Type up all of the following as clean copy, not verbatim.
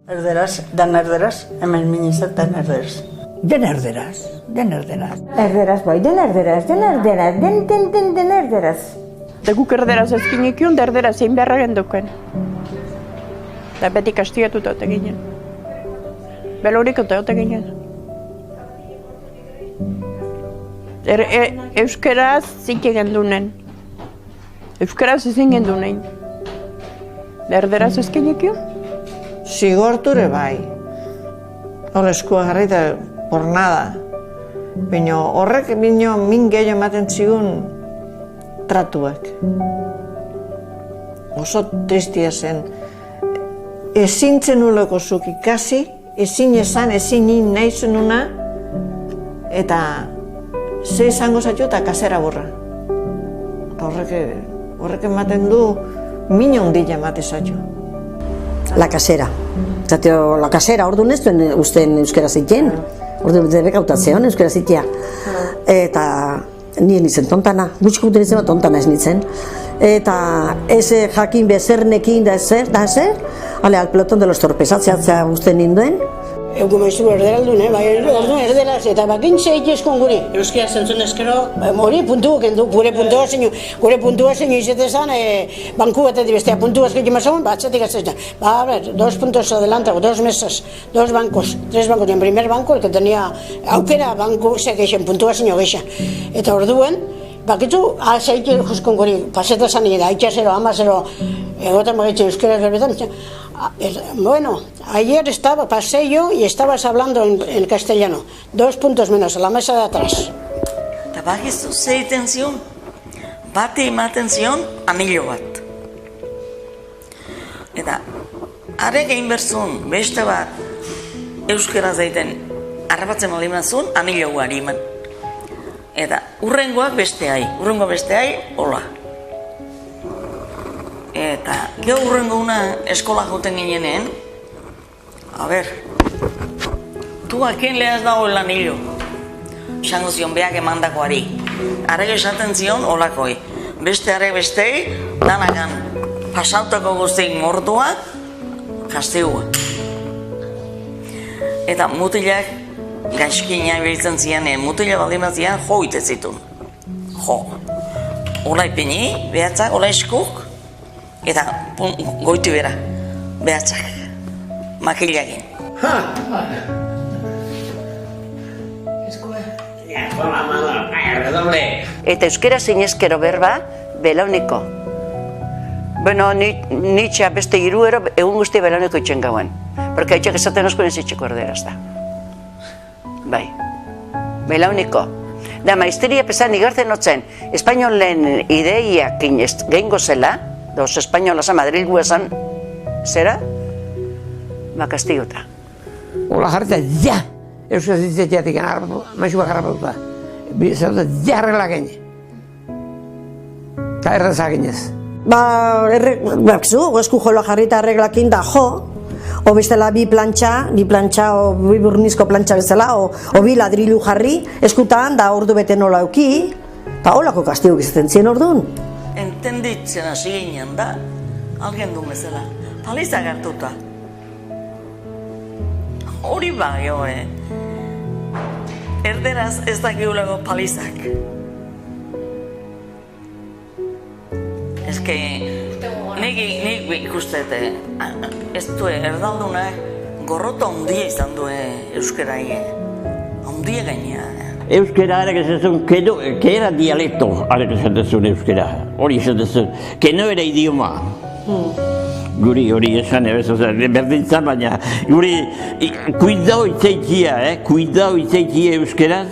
Erderaz, dan erderaz, hemen minizat dan erderaz. Den erderaz, den erderaz. Erderaz bai, den erderaz, den erderaz. Eta guk erderaz ezkinekion, da erderaz egin beharra genduken. Eta beti kastigatuta ote ginen. Belorik ote ginen. Euskeraz zike gendunen. Euskeraz ezin gendunen. Erderaz ezkinekion? Zigorture bai. Hor eskua jarri eta por nada. Baina horrek min gehiago ematen zigun tratuak. Oso tristia zen. Ezin zenuleko zuk ikasi, ezin esan, ezin nahi zenuna, eta ze izango zaitu eta kasera burra. Horrek ematen du min ondila ematen zaitu. La casera. Zateo, la casera, orduan ez duen usten euskera zitean. Orduan debekautatzean euskera zitea. Eta nien izen tontana. Gutxiko duten izan bat tontana ez nintzen. Eta ez jakin bezernekin da ezer, ale al pelotón de los torpes, atzeatzea usten ninduen. Egu maizu erderaldun, bai, orduan erderaz, eta bakin zeitezkon guri. Euskera zentzun eskero? Hori puntuak endu, gure puntua zein izetezan, banku batetik bestea puntua eskik imazun, batzatik atzetan. A ver, 2 puntos adelantago, 2 mesas, 2 bancos, 3 bancos. En primer banco, el que tenía aukera, banku zekeixen, puntua zein ogeixa. Eta orduan, bakitu, zeite juzkon guri, paseta zan nire, haitxasero, amazero, egotan bagitxe euskera berbetan. Bueno, ayer pasé yo y estabas hablando en castellano. 2 puntos menos, a la mesa de atrás. Eta bagizu zeiten zion, bate ematen zion, anillo bat. Eta, arek egin berzun, beste bat, euskera zeiten, arrabatzen olimazun, anillo guari eman. Eta, urrengoak besteai, hola. Eta, geho urrengo una eskola joten ginenen, a ver, tu a quien le has dado el anillo? Esango zion, beak emandakoari. Arek esaten zion, holakoi. Beste arek bestei, danagan pasautako guzteik mordua, kastigua. Eta mutilak gaizkina ibiltzen zianen, mutila baldin zian, jo ite zitun. Jo. Ola ipini, behatzak, ola eskuk, eta goitu bera, behatzak, makilagin. Eta euskera zinezkero berba, belauniko. Bueno, nitxa beste iruero, egun guzti belauniko itxen gauen. Porque haitxak esaten osko nezitxeko erderaz da. Bai, belauniko. Da, maizteria pesan igartzen notzen, espainolen ideiak gehingo zela, dos espainola za Madrilgu esan, zera? Ba, kastigota. Ola jarrita, ja! Euskara zitzeteatik maixua jarrapatuta. Zerota, ja arregla gene. Eta erraza ginez. Ba, esku joloa jarrita arreglakin da jo, o bestela bi plantxa, o bi burnizko plantxa bezala, o bi ladrilu jarri, eskutan da ordu bete nola euki, eta holako kastiguk izaten zien orduan. Entenditzen hasi ginen da, algen du bezala, palizak hartuta. Hori bai, erderaz ez dakiulego palizak. Ez que, nik ikustete, ez du erdaldunak gorrota ondia izan du euskera ondia gaina. Euskera arek esatzen, que era dialecto arek esatzen euskera, hori esatzen, que no era idioma. Guri hori esan ebez, berdintzan, baina guri kuidao itzaitia euskeraz.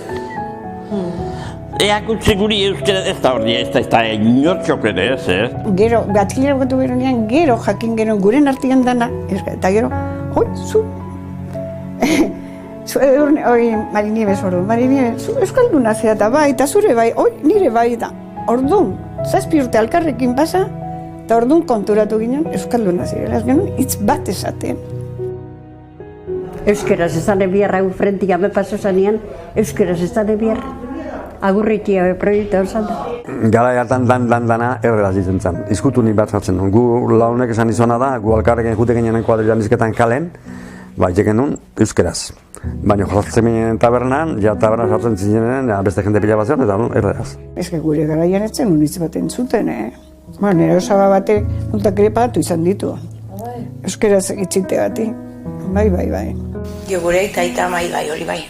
Eak utzi guri euskera ez da hori, ez da inortxok ere ez, Gero, batkilera bukatu gero nian, gero jakin gero guren artian dana, eta gero, zu Mari Nieves ordu, zu euskalduna zera eta bai, eta zure bai, nire bai da. Orduan, 7 urte alkarrekin pasa, eta orduan konturatu ginen euskalduna zirela, ez genuen hitz bat esaten. Euskeraz ez zane biarra frenti game paso zanean, euskeraz ez zane biarra. agurritia proiektu hor da. Gara hartan dana erderaz ditzen zen. Izkutu nik bat jartzen duen. Gu launek esan izona da, gu alkarrekin jute ginen kuadrilan izketan kalen, itxeken nun euskeraz. Baina jartzen ginen tabernan, taberna jartzen zinen, beste jende pila bat zen, eta erderaz. Ez gure garaian etzen unitz bat entzuten, nire osaba batek multak ere pagatu izan ditu. Euskeraz itxite bati. Bai. Jo gure eta bai, hori bai,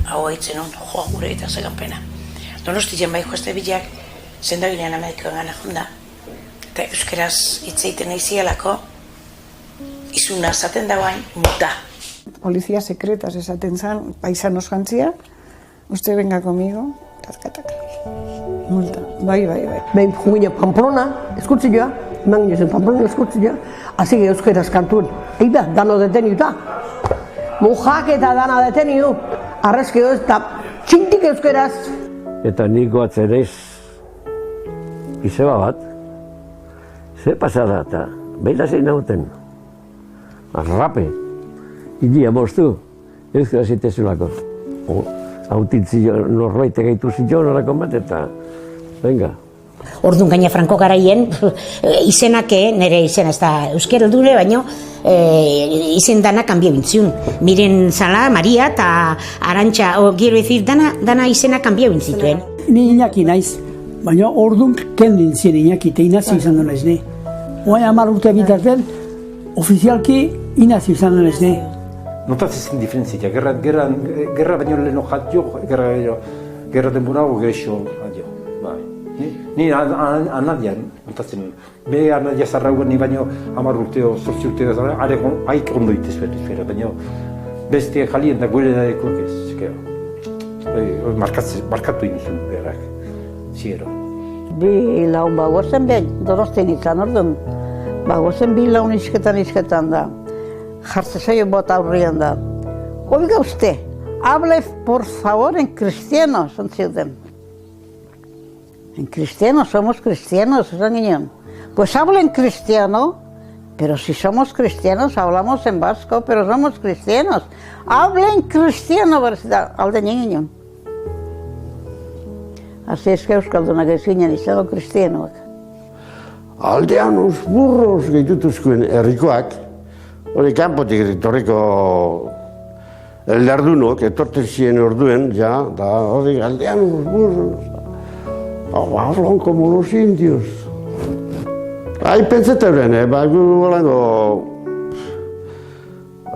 hau haitzen hon, gure eta zegan pena. Donostien bai joazte bilak, zendagilean Amerikoan gana jonda. Eta euskeraz itzeiten eizialako, izuna zaten dagoain, muta. Polizia sekretas esaten zen, paisanos jantzia, uste venga conmigo, taka. Multa, bai. Behin jugina Pamplona, eskutzi joa, eman ginen Pamplona eskutzi joa, hasi euskeraz kantuen. Eida, dano deteniuta. Mujak eta dana deteniu, arrezkio ez, eta txintik euskeraz. Eta niko atzerez, izeba bat, ze pasada eta behila zein nauten. Arrape, idia moztu, euskera zitezulako. Hautitzi norbait egaitu zion horako bat eta, venga. Orduan gaina Franko garaien, izenak, nire izena ez da euskera dure, baina izen dana kanbio bintziun. Miren Zala, Maria eta Arantxa, gero ezir, dana izena kanbio bintzituen. Ni Iñaki naiz, baina orduan kendin zien Iñaki, eta inazi izan duen ez ne. Oain 10 urte bitarten, ofizialki inazi izan duen ez ne. Notatzen diferentzia, gerra baino leheno jatio, gerra denborago gehiago adio. Ni anadian, notatzen, be anadia zarrauen ni baino 10 urteo, 8 urteo, haik ondo itezbera, baina beste jalien da gure da ekuak ez, markatu inizun gerrak, ziero. Bi laun bagozen behin, Donostin izan orduan, bagozen bi laun izketan da. Jartze zaio bota aurrian da. Oiga usted, hable por favor en cristiano, zantziuten. En cristiano, somos cristianos, esan ginen. Pues hable en cristiano, pero si somos cristianos, hablamos en vasco, pero somos cristianos. Hable en cristiano, alde ginen. Así es que euskaldunak ez ginen izango kristianoak. Aldean us burros gehitutuzkoen herrikoak, hori kanpotik etorriko eldardunok, etortzen ziren orduen, da hori aldean us burros. Hablan como los indios. Pentseta euren, gu holango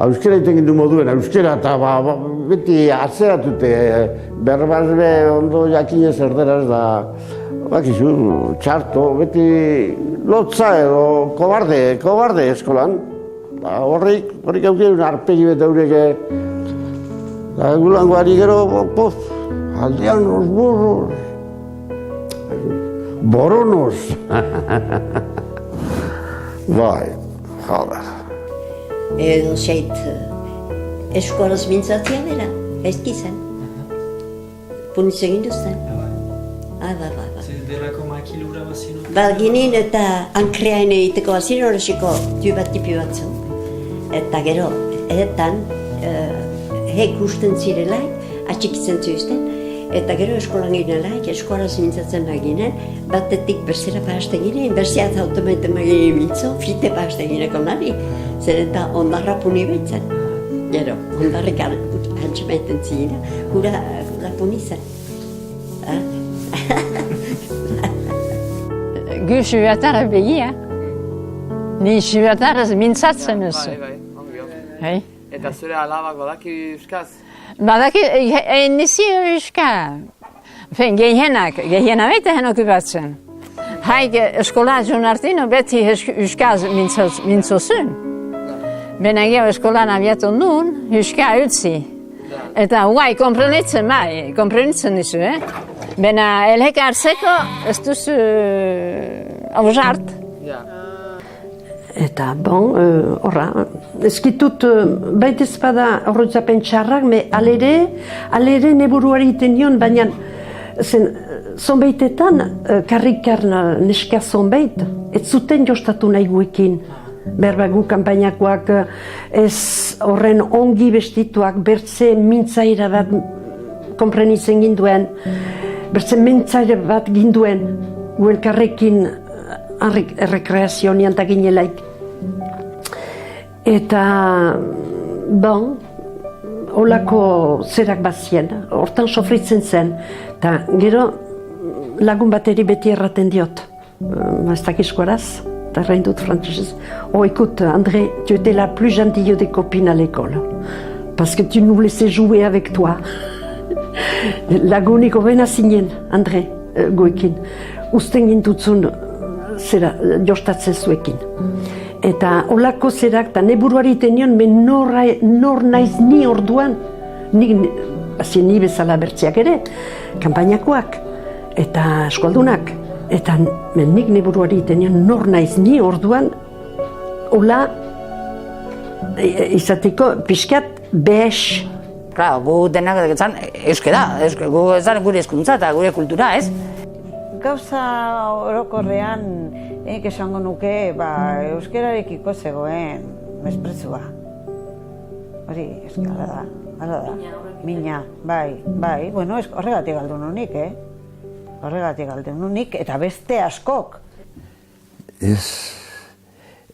euskera iten du moduen, euskera eta beti atzeratute berbazbe ondo jakinez erderaz da bakizu, txarto, beti lotza edo kobarde eskolan. Horrik aukien arpegi bete eureke gulangoari gero, aldean los burros. Boronos. Bai, joder. Edo zeit, eskolaz mintzatzea dela, ezki zen. Puniz egin duzten. Ba. Delako makilura bazinu? Ginen eta ankreain egiteko bazinu horreziko bat tipi batzu. Eta gero, edetan, hek usten zirela, atxikitzen zuzten. Eta gero eskolan ginelaik, eskolaz mintzatzen ginen, batetik bestera pahasten ginen, besteat automaten ginen mintzo, fite pahasten gineko nari, zer eta ondarra puni behitzen. Gero, ondarrik hantzemaiten zinen, hura puni zen. Gu subatarra begia, ni subatarraz mintzatzen ez. Bai. Eta zure alabako daki euskaz? Badaki, nizi euska. Gehiena baita hen okupatzen. Haik eskola jonartino beti euskaz mintzozun. Bena geho eskolan abiatu nun, euska utzi. Eta guai, komprenitzen nizu, Bena elhek hartzeko ez duzu auzart. Eta, horra, ezkitut baita ezpada horretzapen txarrak, alere neburuari iten nion, baina zonbaitetan, karrikarna neska zonbait, ez zuten jostatu nahi guekin. Berbagu kanpainakoak ez horren ongi bestituak, bertze mintzaira bat konprenitzen ginduen. bertzen mentzaire bat ginduen, guelkarrekin errekreazionian eta ginelaik. Eta, bon, holako zerak bazien, hortan sofritzen zen, eta gero lagun bateri beti erraten diot, ez dakizkoaraz, eta errain dut frantzesez. Oh, écoute, André, tu étais la plus gentille des copines à l'école, parce que tu nous laissais jouer avec toi. Lagunik hobena zinen, André, guekin, usten gintutzun zera, jostatzen zuekin. Eta holako zerak, eta neburuari tenion, nor naiz ni orduan, ni bezala bertziak ere, kanpainakoak, eta eskualdunak, eta nik neburuari tenion, nor naiz ni orduan, hola, izateko pixkat behes. Claro, gu denak esan euskera, gu ezan gure hezkuntza eta gure kultura, ez? Gauza orokorrean, nik esango nuke, euskerarekiko zegoen mesprezua. Hori, hala da, mina, bai, bueno, horregatik galdu nunik, horregatik galdu nunik, eta beste askok.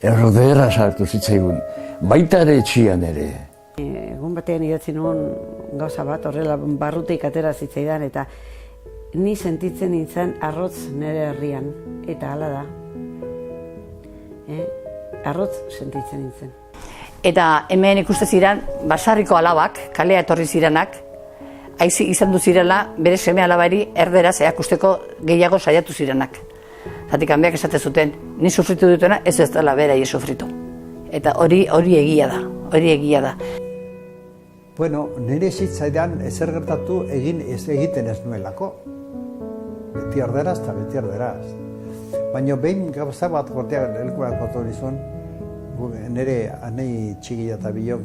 Errodera sartu zitzaigun, baita ere etxian ere. Egun batean idatzi nuen gauza bat, horrela barrutik atera zitzaidan, eta ni sentitzen nintzen arrotz nire herrian, eta hala da. Arrotz sentitzen nintzen. Eta hemen ikuste ziren, basarriko alabak, kalea etorri zirenak, aizi izan du zirela, bere seme alabari erderaz erakusteko gehiago saiatu zirenak. Zatik hanbiak esate zuten, ni sufritu dutena, ez dela berai sufritu. Eta hori egia da. Bueno, nire zitzaidan ezer gertatu egiten ez nuelako. Beti erderaz eta beti erderaz. Baina behin gauza bat gorteak elkurak gotu nizun, nire anei txigila eta bilok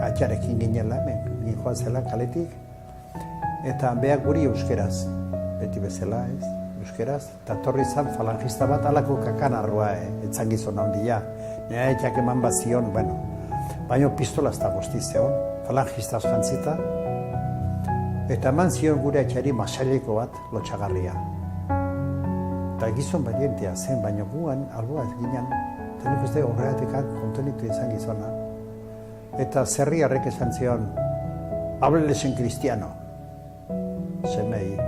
atxarekin ginela, hemen joan zela kaletik, eta beak guri euskeraz, beti bezala, ez? Euskeraz, eta torri zan falangista bat alako kakanarroa, etzan gizon handia. Nire etxak eman bat zion, bueno, baina pistola ez da guzti zeon, falangistaz jantzita, eta eman zion gure etxari masaileko bat lotxagarria. Eta gizon balientea zen, baina guan, albua ez ginen, eta nik uste horregatik kontenitu izan gizona. Eta zerri harrek esan zion, hablesen kristiano, semei.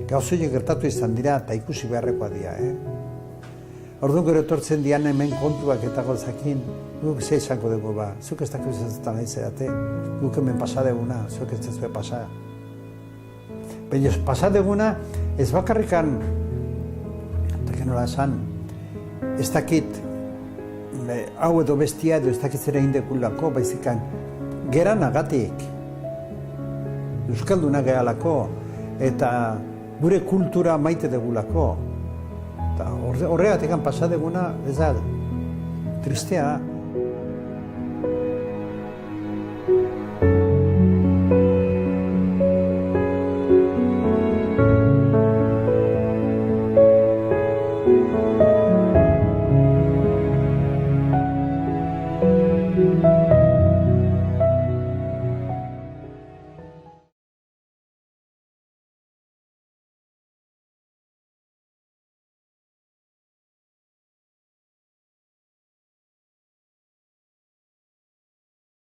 Gauzoiek gertatu izan dira eta ikusi beharrekoa dira, Orduan gero etortzen dian hemen kontuak eta gauzakin, guk ze izango dugu ba, zuk ez dakik izatzen nahi zerate, guk hemen pasadeguna, zuk ez zezue pasa. Baina pasadeguna ez bakarrikan, eta nola esan, ez dakit hau edo bestia edo ez dakit zera indekulako, baizikan geran agatik, euskalduna gehalako, eta gure kultura maite degulako. Horregatik pasadeguna, ez da, tristea,